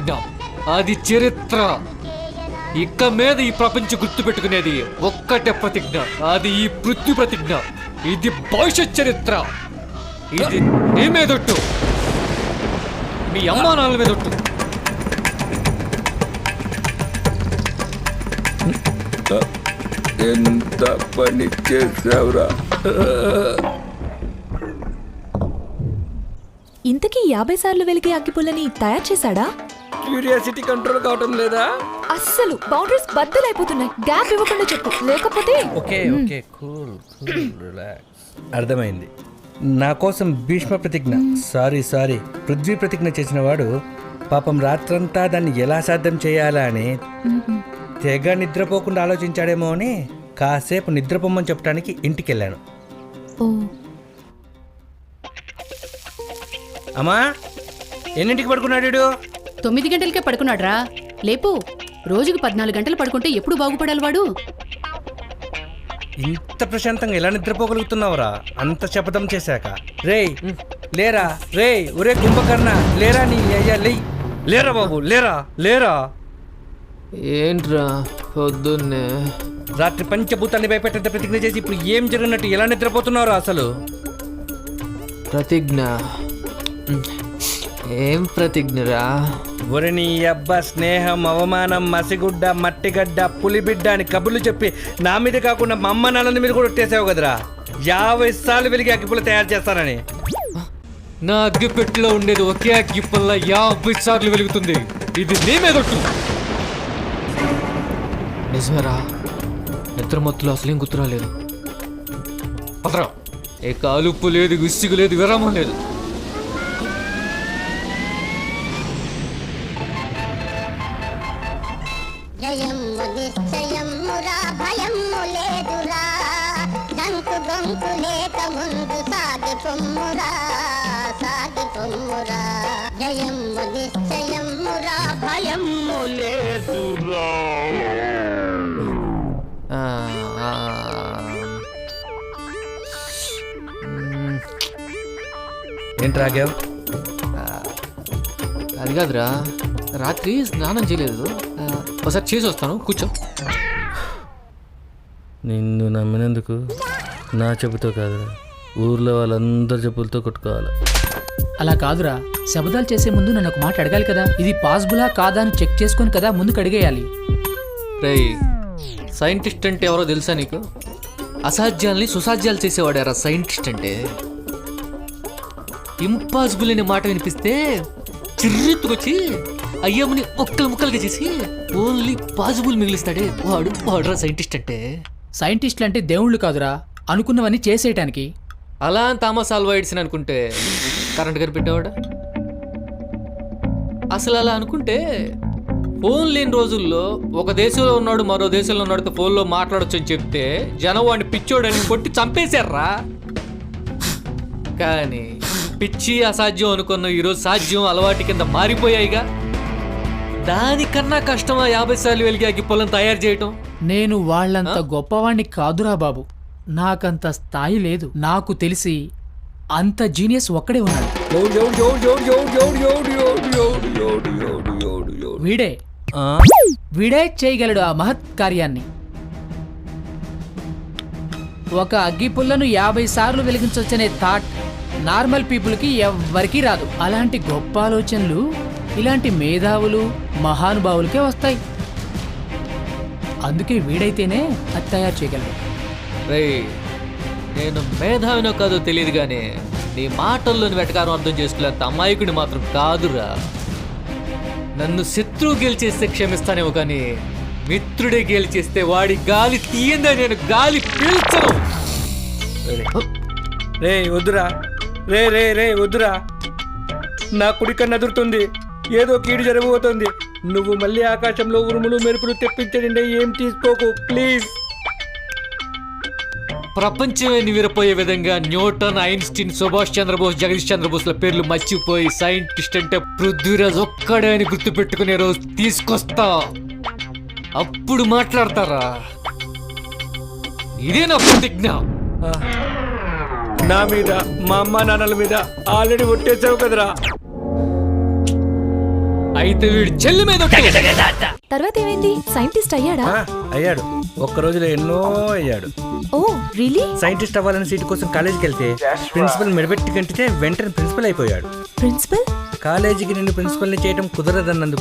ప్రతిజ్ఞ, అది చరిత్ర. ఇక మీద ఈ ప్రపంచం గుర్తుపెట్టుకునేది ఒక్కటే ప్రతిజ్ఞ, అది ఈ పృథ్వీ ప్రతిజ్ఞ. ఇది భవిష్యత్ చరిత్ర. ఇది నీ మీదొట్టు, మీ అమ్మా నాన్నల మీదొట్టు. ఎంత పని చేసావురా. ఇంతకీ 50 సార్లు వెలిగే అగ్గిపుల్లని తయారు చేశాడా? క్యూరియాసిటీ కంట్రోల్ కావటం లేదా? అస్సలు బౌండరీస్ బద్దలైపోతున్నాయి. గ్యాప్ ఇవ్వకుండా చెప్పు, లేకపోతే. Okay okay, cool cool, relax. అర్థమైంది. నా కోసం భీష్మ ప్రతిజ్ఞ, సారీ పృథ్వీ ప్రతిజ్ఞ చేసిన వాడు పాపం రాత్రంతా దాన్ని ఎలా సాధ్యం చేయాలా అని తెగ నిద్రపోకుండా ఆలోచించాడేమో అని కాసేపు నిద్రపోమని చెప్పడానికి ఇంటికి వెళ్ళాను. ఓ, అమ్మా ఎన్నింటికి పడుకున్నాడు వీడు? 9 గంటలకే పడుకున్నాడ్రా. లేపు, రోజుకి 14 గంటలు పడుకుంటే ఎప్పుడు బాగుపడాలి వాడు? ఇంత ప్రశాంతంగా ఎలా నిద్రపోగలుగుతున్నావురా అంత శపథం చేశాక? రేయ్ లేరా, రేయ్ ఒరే కుంభకర్ణ లేరా, నీ అయ్యా లేరా బాబు, లేరా. ఏంట్రా పొద్దున్నే రాత్రి పంచభూతాన్ని భయపెట్టేంత ప్రతిజ్ఞ చేసి ఇప్పుడు ఏం జరిగినట్టు ఎలా నిద్రపోతున్నావురా అసలు? ప్రతిజ్ఞ? ఏం ప్రతిజ్ఞరా? ఒరి నీ అబ్బా, స్నేహం, అవమానం, మసిగుడ్డ, మట్టిగడ్డ, పులిబిడ్డ అని కబుర్లు చెప్పి నా మీద కాకుండా మా అమ్మ నాన్నల మీద కూడా ఒట్టేసావు కదరా. 50 సార్లు వెలిగి అగ్గిపుల్ల తయారు చేస్తానని. నా అగ్గిపెట్టిలో ఉండేది ఒకే అగ్గిపుల్ల 50 సార్లు వెలుగుతుంది. ఇది నీ మీదొట్టు. నిజమేరా, నిద్ర మొత్తులో అసలేం గుర్తురాలేదు. పదరా, ఏ కాలుపు లేదు, విసుగు లేదు, విరామం లేదు. జయము నిశ్చయమురా, భయము లేదురా, డంకు గొంకు లేక ముందు సాగి పొమ్మురా. జయము నిశ్చయమురా, భయము లేదురా. ఏంటి రాగావు? అది కాదురా, రాత్రి స్నానం చేయలేదు. ఒకసారి చేసి వస్తాను, కూర్చో. నిన్ను నమ్మినందుకు నా చెప్పుతో కాదురా, ఊర్లో వాళ్ళందరి చెప్పులతో కొట్టుకోవాలి. అలా కాదురా, శబదాలు చేసే ముందు నన్ను ఒక మాట అడగాలి కదా. ఇది పాసిబులా కాదా అని చెక్ చేసుకొని కదా ముందుకు అడిగేయాలి. రేయ్, సైంటిస్ట్ అంటే ఎవరో తెలుసా నీకు? అసాధ్యాల్ని సుసాధ్యాలు చేసేవాడారా సైంటిస్ట్ అంటే. ఇంపాసిబుల్ అనే మాట వినిపిస్తే చిర్రెత్తుకొచ్చి అయ్యమ్మని ముక్కలుగా చేసి ఓన్లీ పాసిబుల్ మిగిలిస్తాడే వాడురా సైంటిస్ట్ అంటే. సైంటిస్టులు అంటే దేవుళ్ళు కాదురా, అనుకున్నవన్నీ చేసేయటానికి. అలా థామస్ ఆల్వా ఎడిసన్ అనుకుంటే కరెంట్ కనిపెట్టేవాడా? అసలు అలా అనుకుంటే ఫోన్ లేని రోజుల్లో ఒక దేశంలో ఉన్నాడు మరో దేశంలో ఉన్నాడుతో ఫోన్లో మాట్లాడొచ్చు అని చెప్తే జనం వాడిని పిచ్చోడని కొట్టి చంపేశారా. కానీ పిచ్చి అసాధ్యం అనుకున్న ఈరోజు సాధ్యం అలవాటు కింద మారిపోయాయిగా. దానికన్నా కష్టమా 50 సార్లు వెలిగి అగ్గి పొలం తయారు చేయటం? నేను వాళ్ళంత గొప్పవాణ్ణి కాదురా బాబు, నాకంత స్థాయి లేదు. నాకు తెలిసి అంత జీనియస్ ఒక్కడే ఉన్నాడు. వీడే చేయగలడు ఆ మహత్ కార్యాన్ని. ఒక అగ్గి పుల్లను 50 సార్లు వెలిగించవచ్చనే థాట్ నార్మల్ పీపుల్కి ఎవ్వరికీ రాదు. అలాంటి గొప్ప ఆలోచనలు ఇలాంటి మేధావులు మహానుభావులకే వస్తాయి. అందుకే వీడైతేనే అది తయారు చేయగలడు. రేయ్, నేను మేధావినో కాదో తెలియదు కానీ నీ మాటల్లోని వెటకారం అర్థం చేసుకునేంత అమాయకుడిని మాత్రం కాదురా. నన్ను శత్రువు గెలిచేస్తే క్షమిస్తానేమో కానీ మిత్రుడే గెలిచేస్తే వాడి గాలి తీయందా నేను గాలి పీల్చను. రే వద్దురా, రే వద్దురా, నా కుడికన్ను అదురుతుంది, ఏదో కీడు జరగబోతోంది. నువ్వు మళ్ళీ ఆకాశంలో ఉరుములు మెరుపులు తెప్పించండి, ఏం తీసుకోకు ప్లీజ్. ప్రపంచమే నివిరపోయే విధంగా న్యూటన్, ఐన్స్టీన్, సుభాష్ చంద్రబోస్, జగదీష్ చంద్రబోస్ల పేర్లు మర్చిపోయి సైంటిస్ట్ అంటే పృథ్వీరాజ్ ఒక్కడే అని గుర్తు పెట్టుకునే రోజు తీసుకొస్తా. అప్పుడు మాట్లాడతారా. ఇదే నా ప్రతిజ్ఞ. నా మీద మా అమ్మ నాన్నల మీద ఆల్రెడీ ఒట్టేసావు కదరా. అయితే వీడి చెల్లి మీద ఒట్టు. తర్వాత ఏమైంది? సైంటిస్ట్ అయ్యాడా? అయ్యాడు. ఒక్క రోజులో ఎన్నో అయ్యాడు. Oh really? సైంటిస్ట్ అవ్వాలని సీటు కోసం కాలేజీకి వెళ్తే ప్రిన్సిపల్ మెడబెట్టి కంటితే వెంటనే ప్రిన్సిపల్ అయిపోయాడు. ప్రిన్సిపల్? కాలేజీకి నిన్ను ప్రిన్సిపల్ని చేయడం కుదరదన్నందుకు